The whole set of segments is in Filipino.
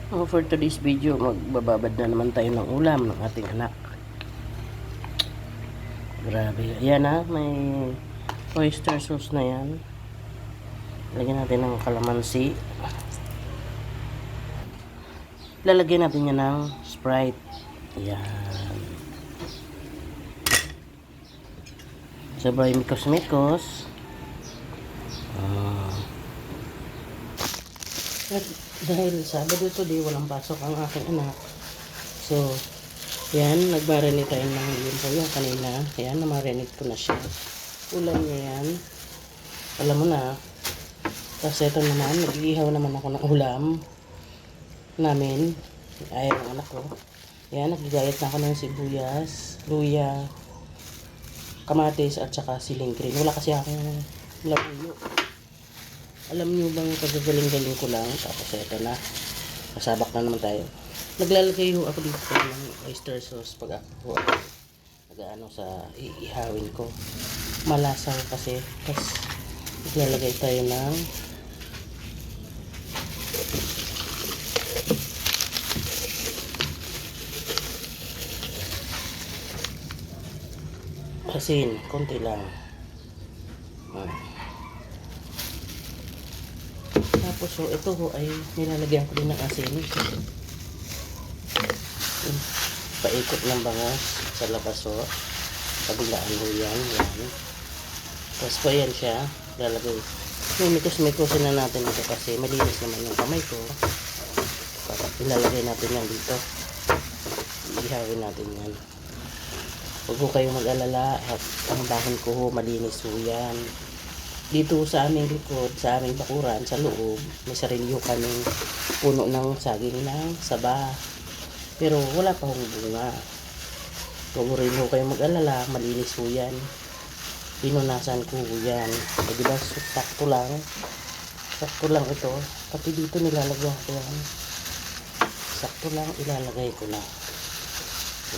For today's video, magbababad na naman tayo ng ulam ng ating anak. Grabe. Ayan na, may oyster sauce na yan. Lagyan natin ng kalamansi. Lalagyan natin yan ng Sprite. Ayan. Sabay mikos-mikos. At dahil Sabado today, walang pasok ang aking anak. So, yan, nagmarinate tayo ng limpo yung kanina. Yan, namarinate ko na siya. Ulam niya yan. Alam mo na. Tapos ito naman, nag-iihaw naman ako ng ulam namin. Ayaw ng anak ko. Yan, nagigayat na ako ng sibuyas, luya, kamatis, at saka siling green. Wala kasi akong labuyo. Alam nyo bang pagagaling-galing ko lang. Tapos ito na. Masabak na naman tayo. Naglalagay ho ako dito ng oyster sauce pag ako nag-ano sa iihawin ko. Malasang kasi. Tapos naglalagay tayo ng asin. Konti lang. Tapos so, ito ho ay nilalagyan ko din ng asin. Paikot ng bangos sa labas ho. Kabilaan ho yan. Tapos po yan siya. Lalagay. Mikos-mikosin na natin ito kasi malinis naman yung kamay ko. Ilalagay natin yan dito. Ihawin natin yan. Huwag ho kayong mag-alala at ang dahon ko ho malinis ho yan. Dito sa aming likod, sa aming bakuran, sa loob, may sarili ho kaming puno ng saging ng saba. Pero wala pa hong bunga. Huwag rin ho kayong mag-alala, malinis ho yan. Pinunasan ko ho yan. E diba, sakto lang. Sakto lang ito. Pati dito nilalagay ko yan. Sakto lang ilalagay ko na.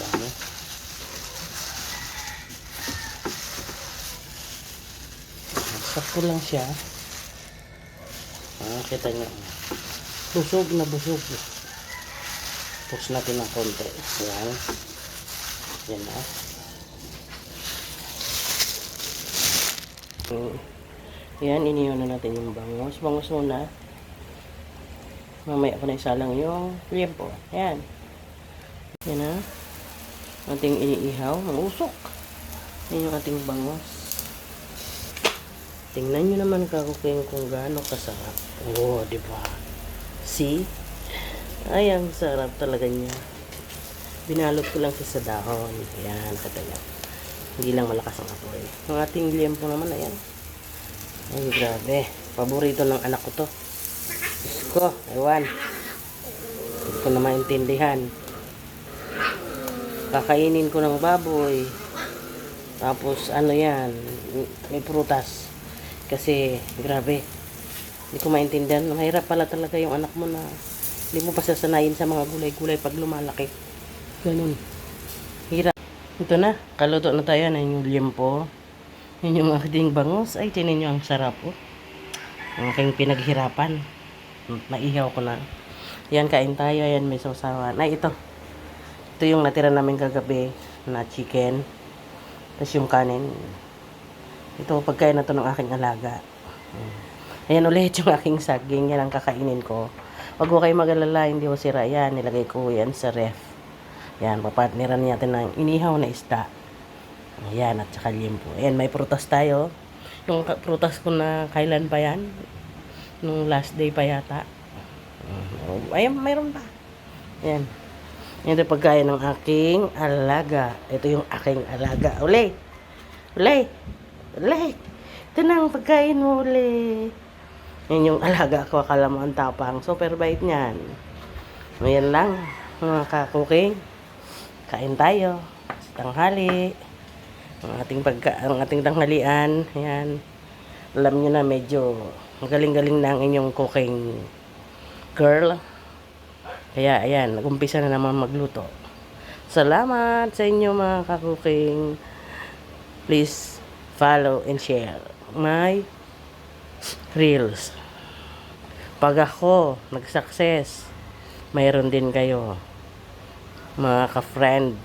Yan. Sakto lang siya. Kita nyo. Busog na busog. Push natin ng konti. Yan. Yan na. Yan, iniyon na natin yung bangos. Bangos muna. Mamaya ko na isalang yung liempo. Yan. Yan na. Ating iniihaw. Mangusok. Yan yung ating bangos. Tingnan nyo naman kakuking kung gaano kasarap. Oh, diba? See? Ay, ang sarap talaga niya. Binalot ko lang siya sa dahon. Ayan, kataya. Hindi lang malakas ang apoy. Ang ating liempo naman, ayan. Ay, grabe. Paborito ng anak ko to. Diyos ko, ewan. Hindi ko na maintindihan. Kakainin ko ng baboy. Tapos, ano yan, may prutas. Kasi, grabe. Hindi ko maintindihan. Mahirap pala talaga yung anak mo na hindi mo pa sasanayin sa mga gulay-gulay pag lumalaki. Ganun. Hirap. Ito na. Kaluto na tayo na yung liempo. Yun yung ating bangus. Ay, tinin nyo ang sarap. Oh. Ang aking pinaghirapan. Maihaw ko na. Yan, kain tayo. Yan, may sausawan. Ay, ito. Ito yung natira namin kagabi na chicken. Tapos yung kanin. Ito, pagkain na to ng aking alaga. Ayan ulit yung aking saging. Yan ang kakainin ko. Huwag ko kayo mag-alala, hindi ko sira yan. Nilagay ko yan sa ref. Yan, papartneran natin ng inihaw na isda. Ayan, at saka liempo. Ayan, may prutas tayo. Yung prutas ko na kailan pa yan? Nung last day pa yata. Ayan, mayroon pa. Ayan. Yan yung pagkain ng aking alaga. Ito yung aking alaga. Uli! Uli! Uli! Ito na ang pagkain mo, uli! Yan yung alaga ko. Akala mo ang tapang. Super bait niyan. Ayan lang, mga kakuking. Kain tayo. Tanghali. Ang ating tanghalian. Ayan. Alam nyo na medyo galing-galing na ang inyong cooking girl. Kaya ayan, nag-umpisa na naman magluto. Salamat sa inyo mga kakuking. Please follow and share my reels. Pag ako nag-success, mayroon din kayo, mga ka-friend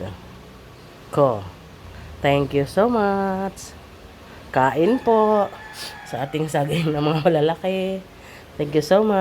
ko. Thank you so much. Kain po sa ating saging na mga malalaki. Thank you so much.